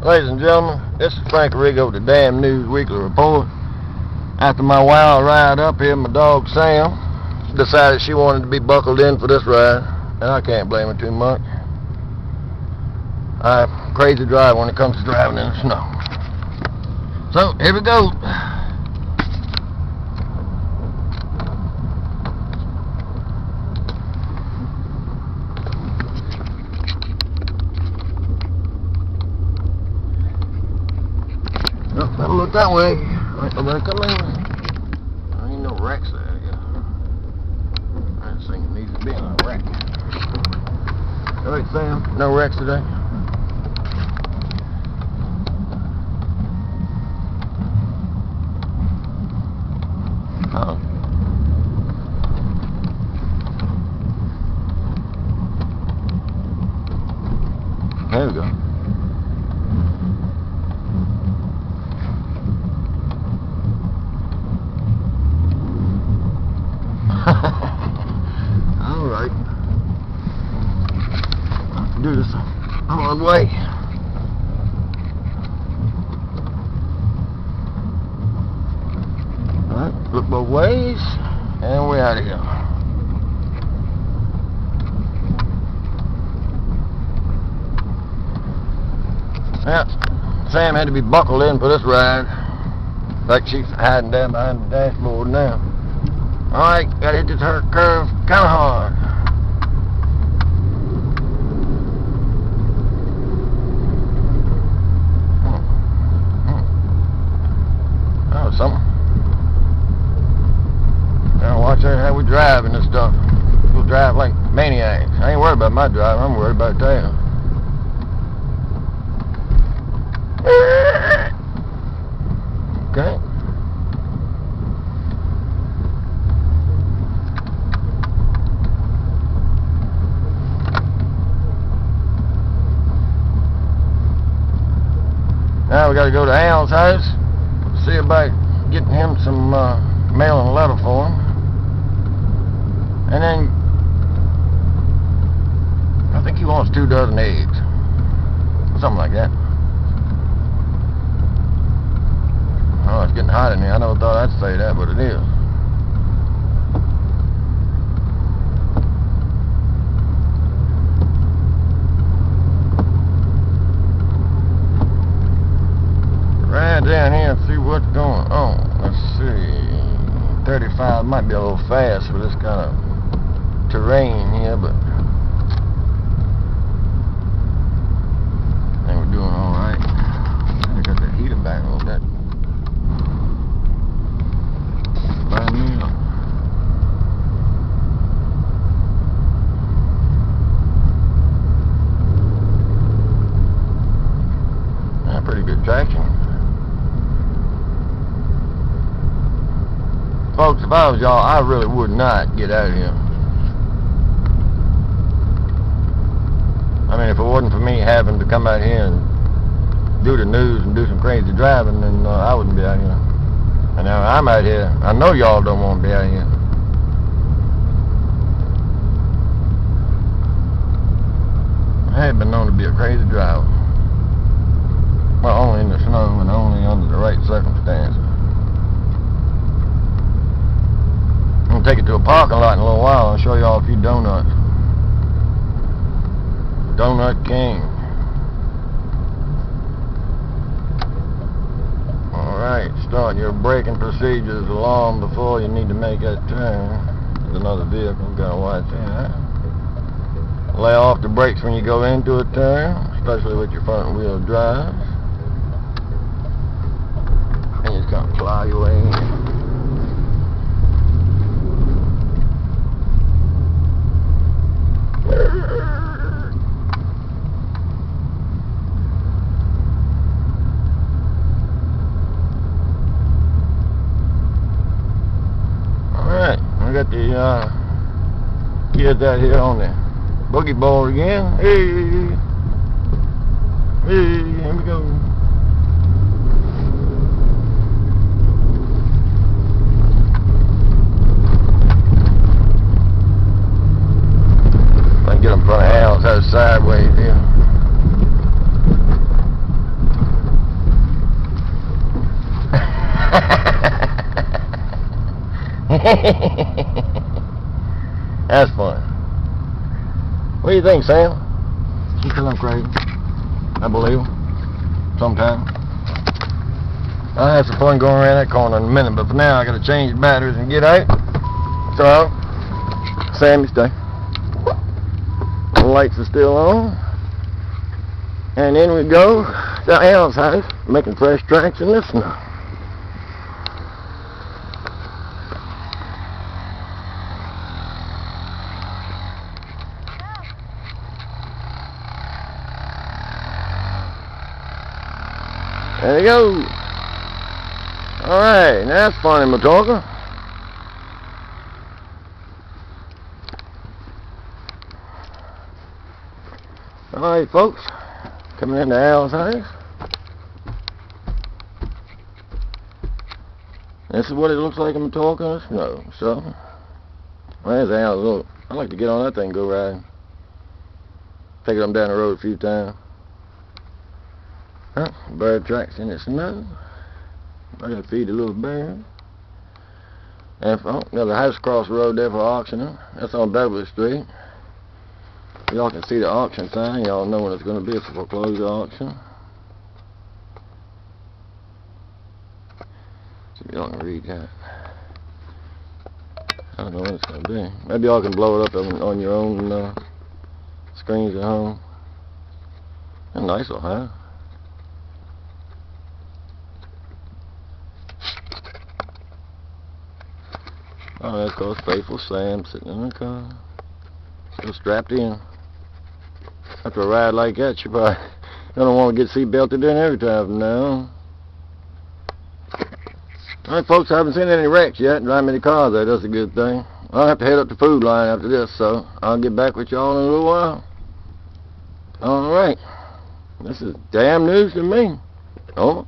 Ladies and gentlemen, this is Frank Rigo with the Damn News Weekly Report. After my wild ride up here, my dog Sam decided she wanted to be buckled in for this ride, and I can't blame her too much. I'm crazy driver when it comes to driving in the snow. So, here we go. Nope, better look that way. Ain't nobody coming. There ain't no wrecks there. I just think it needs to be a wreck. Alright, Sam, no wrecks today? Oh. There we go. Alright. Do this. I'm on the way. Alright, look both ways, and we're out of here. Yeah, Sam had to be buckled in for this ride. Like she's hiding down behind the dashboard now. Alright, gotta hit this curve kinda hard. That was something. Now watch how we drive in this stuff. We'll drive like maniacs. I ain't worried about my driving, I'm worried about tail. Okay. Now we got to go to Al's house, see about getting him some mail and letter for him, and then I think he wants 2 dozen eggs, something like that. Oh, it's getting hot in here. I never thought I'd say that, but it is. Right down here and see what's going on. Let's see. 35 might be a little fast for this kind of terrain here, but I think we're doing alright. I got the heater back a little bit. Brand new. Pretty good traction. Folks, if I was y'all, I really would not get out of here. I mean, if it wasn't for me having to come out here and do the news and do some crazy driving, then I wouldn't be out here. And now I'm out here. I know y'all don't want to be out here. I have been known to be a crazy driver. Well, only in the snow and only under the right circumstances. I'm going to take it to a parking lot in a little while. I'll show y'all a few donuts. Donut King. Alright, start your braking procedures alarm before you need to make that turn. There's another vehicle, gotta watch that. Lay off the brakes when you go into a turn, especially with your front wheel drive. And you just kind of plow your way in. Alright, we got the kids out here on the boogie board again. Hey! Hey, here we go. If I can get them in front of Al's house sideways here. That's fun. What do you think, Sam? You feel I'm crazy? I believe him. Sometimes. I'll have some fun going around that corner in a minute, but for now I gotta change batteries and get out. So, Sammy, stay. The lights are still on. And then we go to Al's house, making fresh tracks in the snow. There you go. Alright, now that's fun in matoaca. Alright, folks. Coming into Al's house. This is what it looks like in matoaca in the snow. So, there's Al. Look, I like to get on that thing and go riding. Take it down the road a few times. Huh? Bird tracks in the snow. I gotta feed the little bird. And there's a house across the road there for auctioning. That's on Beverly Street. Y'all can see the auction sign. Y'all know when it's gonna be a foreclosure auction. See if y'all can read that. I don't know what it's gonna be. Maybe y'all can blow it up on your own screens at home. A nice little house. Oh, there goes faithful Sam sitting in the car. Still strapped in. After a ride like that, you probably don't want to get seat belted in every time from now on. Alright, folks, I haven't seen any wrecks yet. Driving many cars there, that's a good thing. I'll have to head up the food line after this, so I'll get back with y'all in a little while. Alright. This is damn news to me. Oh.